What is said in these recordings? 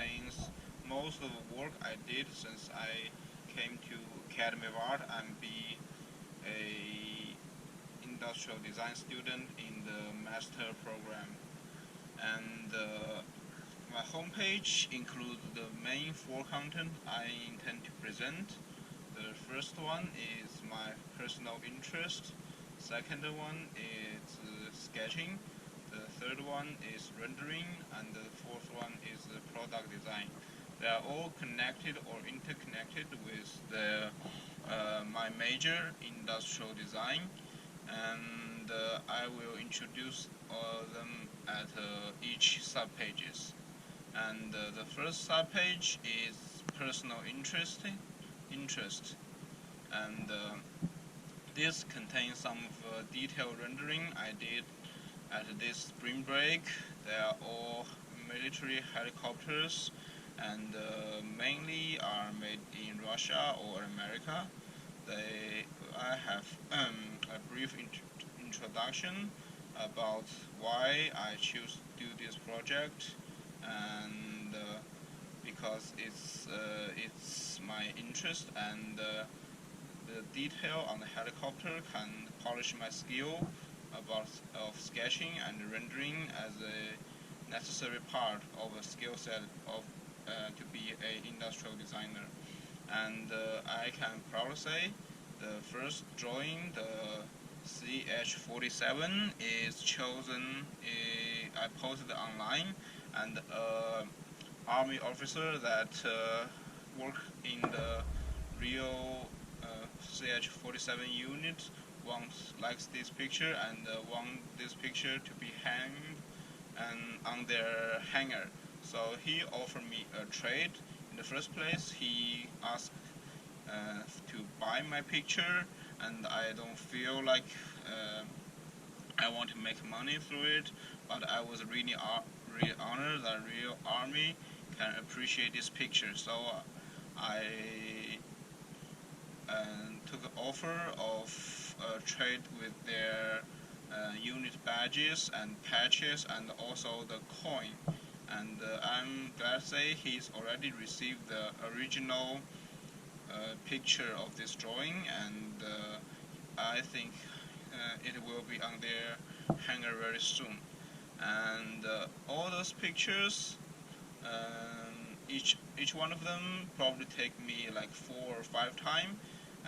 contains most of the work I did since I came to Academy of Art and be a industrial design student in the master program. And my homepage includes the main four content I intend to present. The first one is my personal interest. Second one is sketching. The third one is rendering, and the fourth one is the product design. They are all connected or interconnected with my major, industrial design, and I will introduce them at each subpages. And the first subpage is personal interest, and this contains some of detailed rendering I did at this spring break. They are all military helicopters, and mainly are made in Russia or America. I have a brief introduction about why I choose to do this project, and because it's my interest, and the detail on the helicopter can polish my skill of sketching and rendering as a necessary part of a skill set of to be an industrial designer. And I can proudly say the first drawing, the CH47, is chosen. I posted online, and army officer that work in the real CH47 unit likes this picture and want this picture to be hanged and on their hanger. So he offered me a trade. In the first place, he asked to buy my picture, and I don't feel like I want to make money through it, but I was really honored that real army can appreciate this picture. So I took an offer of trade with their unit badges and patches and also the coin. And I'm glad to say he's already received the original picture of this drawing, and I think it will be on their hanger very soon. And all those pictures, each one of them probably take me like 4 or 5 times.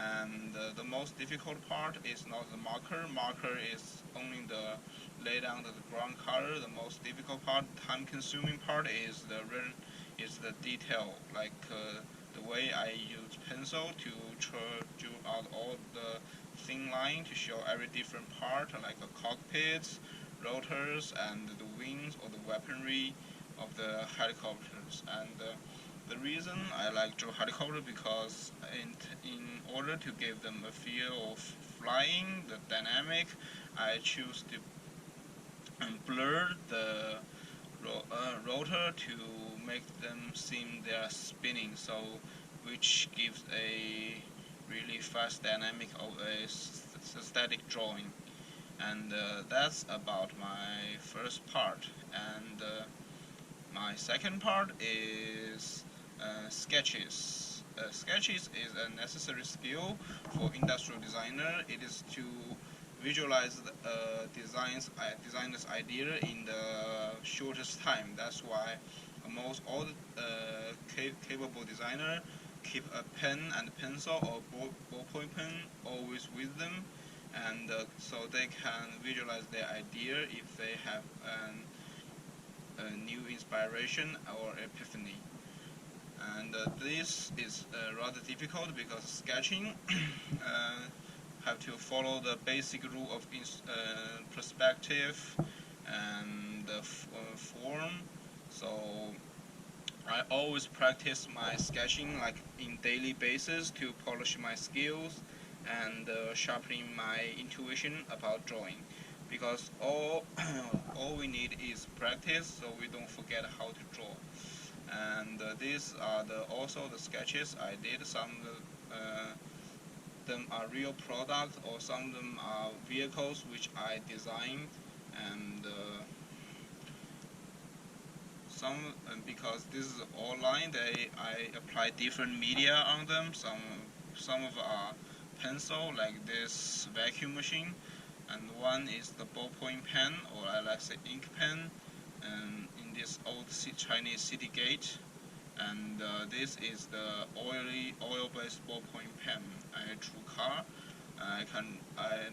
And the most difficult part is not the marker. Marker is only the lay down the ground color. The most difficult part, time-consuming part, is the detail, like the way I use pencil to draw out all the thin line to show every different part, like the cockpits, rotors, and the wings or the weaponry of the helicopters. And the reason I like draw helicopter because in order to give them a feel of flying, the dynamic, I choose to blur the rotor to make them seem they are spinning, so which gives a really fast dynamic of a static drawing. And that's about my first part. And my second part is sketches. Sketches is a necessary skill for industrial designer. It is to visualize the designer's idea in the shortest time. That's why almost all the capable designer keep a pen and pencil or ballpoint pen always with them, and so they can visualize their idea if they have a new inspiration or epiphany. And this is rather difficult because sketching have to follow the basic rule of perspective and form. So I always practice my sketching like in daily basis to polish my skills and sharpening my intuition about drawing, because all we need is practice, so we don't forget how to draw. And these are also the sketches I did. Some of them are real products, or some of them are vehicles which I designed. And because this is all line, I apply different media on them. Some of are pencil, like this vacuum machine, and one is the ballpoint pen, or I like to say ink pen, and in this old Chinese city gate. And this is the oil-based ballpoint pen. I drew car.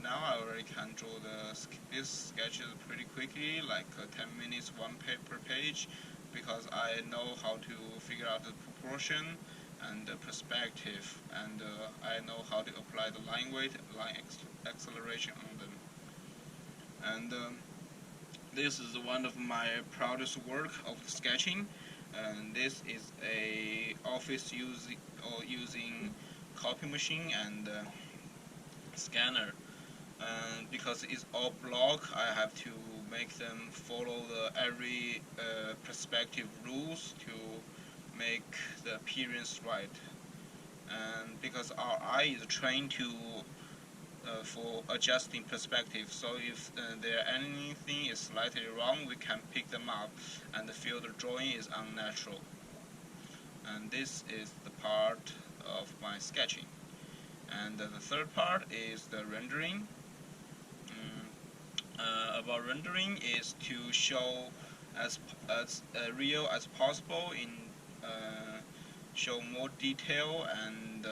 Now I already can draw these sketches pretty quickly, like 10 minutes, one per page, because I know how to figure out the proportion and the perspective, and I know how to apply the line weight, line acceleration on them. And this is one of my proudest work of sketching. And this is a office using copy machine and scanner. And because it's all block, I have to make them follow every perspective rules to make the appearance right. And because our eye is trained to for adjusting perspective, so if there anything is slightly wrong, we can pick them up and feel the drawing is unnatural. And this is the part of my sketching. And the third part is the rendering. About rendering is to show as real as possible, in show more detail, and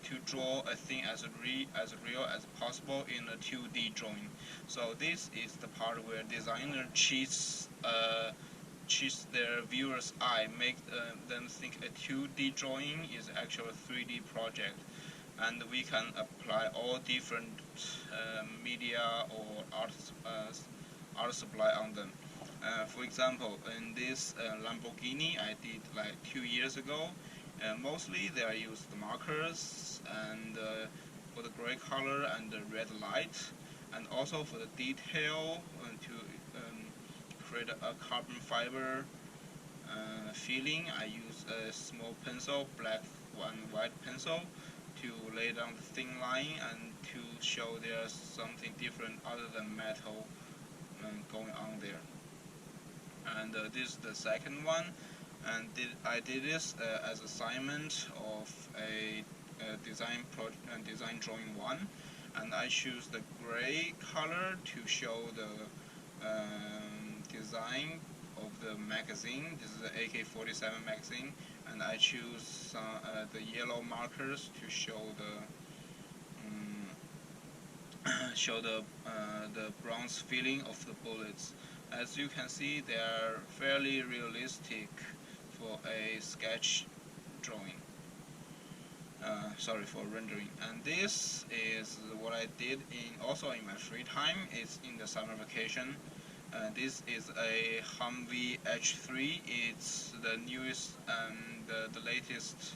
to draw a thing as real as possible in a 2D drawing. So this is the part where designer cheats their viewer's eye, make them think a 2D drawing is actually a 3D project. And we can apply all different media or art supply on them. For example, in this Lamborghini I did like 2 years ago, mostly they are used markers and for the gray color and the red light, and also for the detail to create a carbon fiber feeling. I use a small pencil, black and white pencil, to lay down the thin line and to show there's something different other than metal going on there. And this is the second one, and I did this as assignment of a design drawing 1, and I choose the gray color to show the design of the magazine. This is the AK-47 magazine, and I choose the yellow markers to show the bronze feeling of the bullets. As you can see, they are fairly realistic for a sketch drawing. For rendering. And this is what I did also in my free time. It's in the summer vacation. This is a Humvee H3. It's the newest and the latest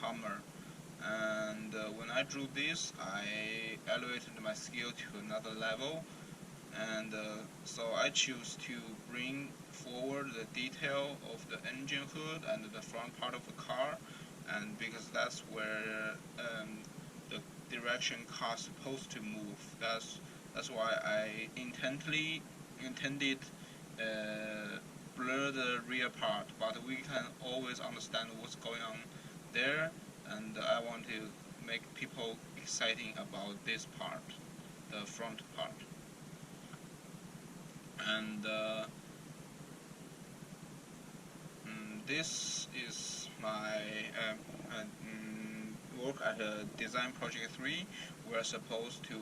Hummer. And when I drew this, I elevated my skill to another level. And so I choose to bring forward the detail of the engine hood and the front part of the car, and because that's where the direction car is supposed to move. That's why I intended blur the rear part, but we can always understand what's going on there, and I want to make people exciting about this part, the front part. And this is my work at Design Project 3. We're supposed to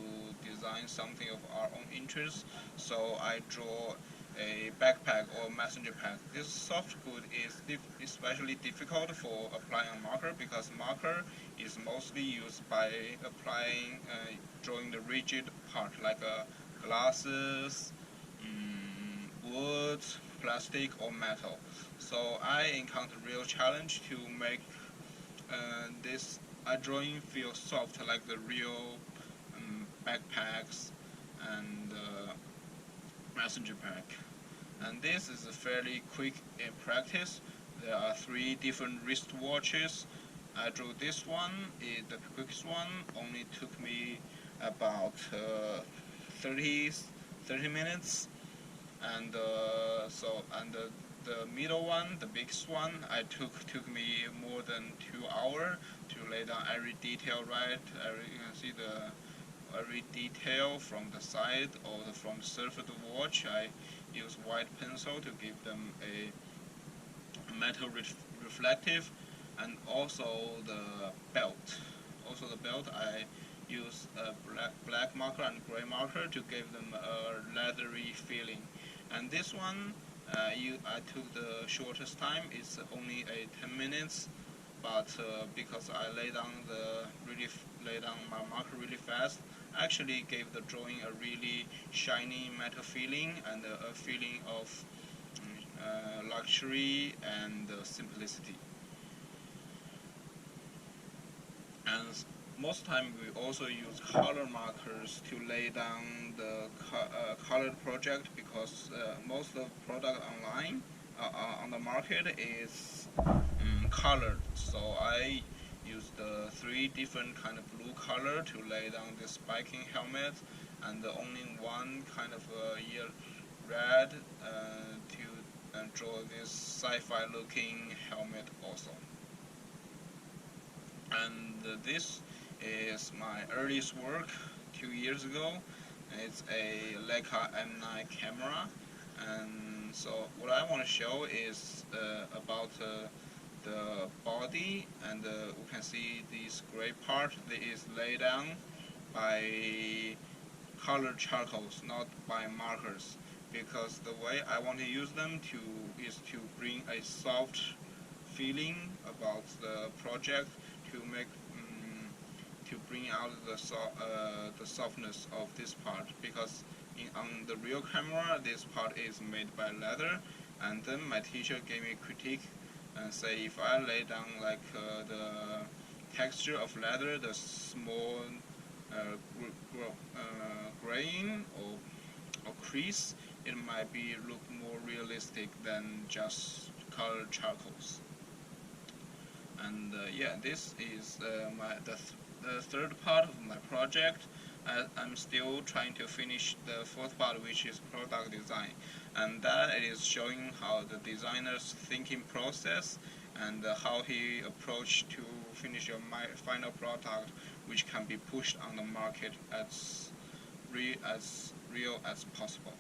design something of our own interest, so I draw a backpack or messenger pack. This soft good is especially difficult for applying a marker, because marker is mostly used by drawing the rigid part, like glasses, wood, plastic, or metal. So I encountered real challenge to make this drawing feel soft, like the real backpacks and messenger pack. And this is fairly quick in practice. There are 3 different wristwatches. I drew this one. The quickest one only took me about 30 minutes. and the middle one, the biggest one, I took me more than 2 hours to lay down every detail right. You can see every detail from the side or from the surface of the watch. I use white pencil to give them a metal reflective, and also the belt. Also the belt, I use a black marker and gray marker to give them a leathery feeling. And this one, I took the shortest time. It's only a 10 minutes, but because I lay down my marker really fast, actually gave the drawing a really shiny metal feeling and a feeling of luxury and simplicity. And most time we also use color markers to lay down the colored project, because most of the product online on the market is colored. So I use the 3 different kind of blue color to lay down this biking helmet, and only one kind of red to draw this sci-fi looking helmet also. And this is my earliest work 2 years ago. It's a Leica M9 camera, and so what I want to show is about the body, and we can see this gray part that is laid down by colored charcoals, not by markers, because the way I want to use them is to bring a soft feeling about the project, to make to bring out the softness of this part, because on the real camera this part is made by leather. And then my teacher gave me critique and say if I lay down like the texture of leather, the small grain or crease, it might be look more realistic than just colored charcoals. And yeah, this is the third part of my project. I'm still trying to finish the fourth part, which is product design, and that is showing how the designer's thinking process and how he approached to finish your final product, which can be pushed on the market as real as possible.